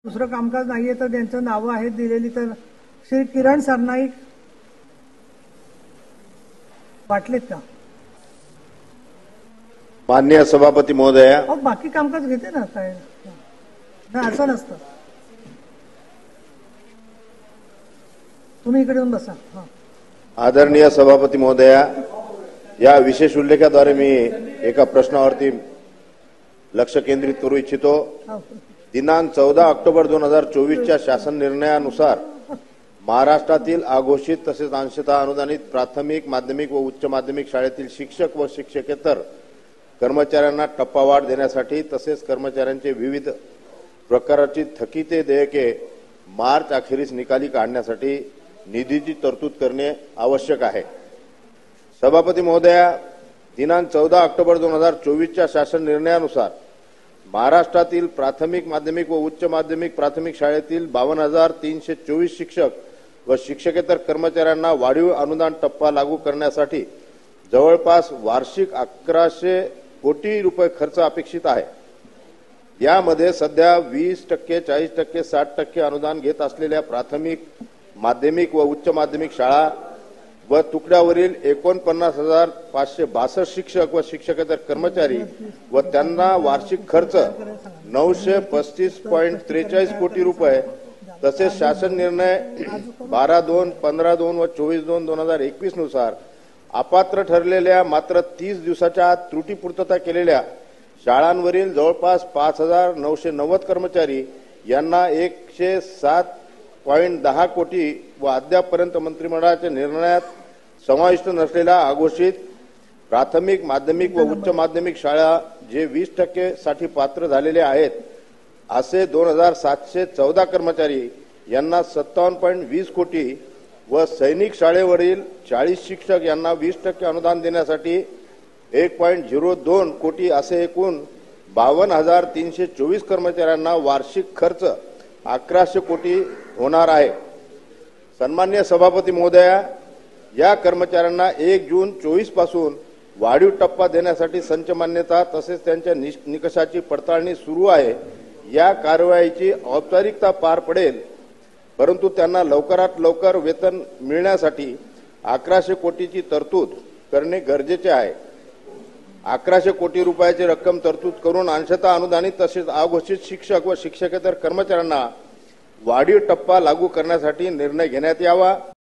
दुसरं कामकाज नाहीये तर त्यांचं नावं आहेत दिलेली तर श्री किरण सरनाईक वाटलेत का? माननीय सभापती महोदया, बाकी कामकाज घेते ना काय नाही असं नसतं. तुम्ही इकडे येऊन बसा. आदरणीय सभापती महोदया, या विशेष उल्लेखाद्वारे मी एका प्रश्नावरती लक्ष केंद्रित करू इच्छितो. दिनांक 14 ऑक्टोबर 2024च्या शासन निर्णयानुसार महाराष्ट्रातील अघोषित तसेच अंशतः अनुदानित प्राथमिक, माध्यमिक व उच्च माध्यमिक शाळेतील शिक्षक व शिक्षकेतर कर्मचाऱ्यांना टप्पावाढ देण्यासाठी तसेच कर्मचाऱ्यांचे विविध प्रकारची थकिते देयके मार्च अखेरीस निकाली काढण्यासाठी निधीची तरतूद करणे आवश्यक आहे. सभापती महोदया, दिनांक 14 ऑक्टोबर 2024च्या शासन निर्णयानुसार महाराष्ट्रातील प्राथमिक, माध्यमिक व उच्च माध्यमिक प्राथमिक शाळेतील 52,324 शिक्षक व शिक्षकेतर कर्मचाऱ्यांना वाढीव अनुदान टप्पा लागू करण्यासाठी जवळपास वार्षिक 1100 कोटी रुपये खर्च अपेक्षित आहे. यामध्ये सध्या 20%, 40%, 60% अनुदान घेत असलेल्या प्राथमिक, माध्यमिक व उच्च माध्यमिक शाळा व तुकड्यावरील 49,562 शिक्षक व शिक्षकेतर कर्मचारी व त्यांना वार्षिक खर्च 935.43 कोटी रुपये तसेच शासन निर्णय 12/2, 15/2 व 24/2/2021 नुसार अपात्र ठरलेल्या मात्र 30 दिवसाच्या आत त्रुटी पूर्तता केलेल्या शाळांवरील जवळपास 5,990 कर्मचारी यांना 107.10 कोटी व अद्यापपर्यंत मंत्रिमंडळाच्या निर्णयात समाविष्ट नसलेल्या अघोषित प्राथमिक, माध्यमिक व उच्च माध्यमिक शाळा जे 20% साठी पात्र झालेले आहेत असे 2,714 कर्मचारी यांना 57.20 कोटी व सैनिक शाळेवरील 40 शिक्षक यांना 20% अनुदान देण्यासाठी 1.02 कोटी असे एकूण 52,324 कर्मचाऱ्यांना वार्षिक खर्च 1100 कोटी होणार आहे. सन्माननीय सभापती महोदया, या कर्मचाऱ्यांना 1 जून 24 पासून वाढीव टप्पा देण्यासाठी संच मान्यता तसेच त्यांच्या निकषाची पडताळणी सुरू आहे. या कारवाईची औपचारिकता पार पडेल, परंतु त्यांना लवकरात लवकर वेतन मिळण्यासाठी 1100 कोटीची तरतूद करणे गरजेचे आहे. 1100 कोटी रुपयाची रक्कम तरतूद करून अंशतः अनुदानित तसेच अघोषित शिक्षक व शिक्षकेतर कर्मचाऱ्यांना वाढीव टप्पा लागू करण्यासाठी निर्णय घेण्यात यावा.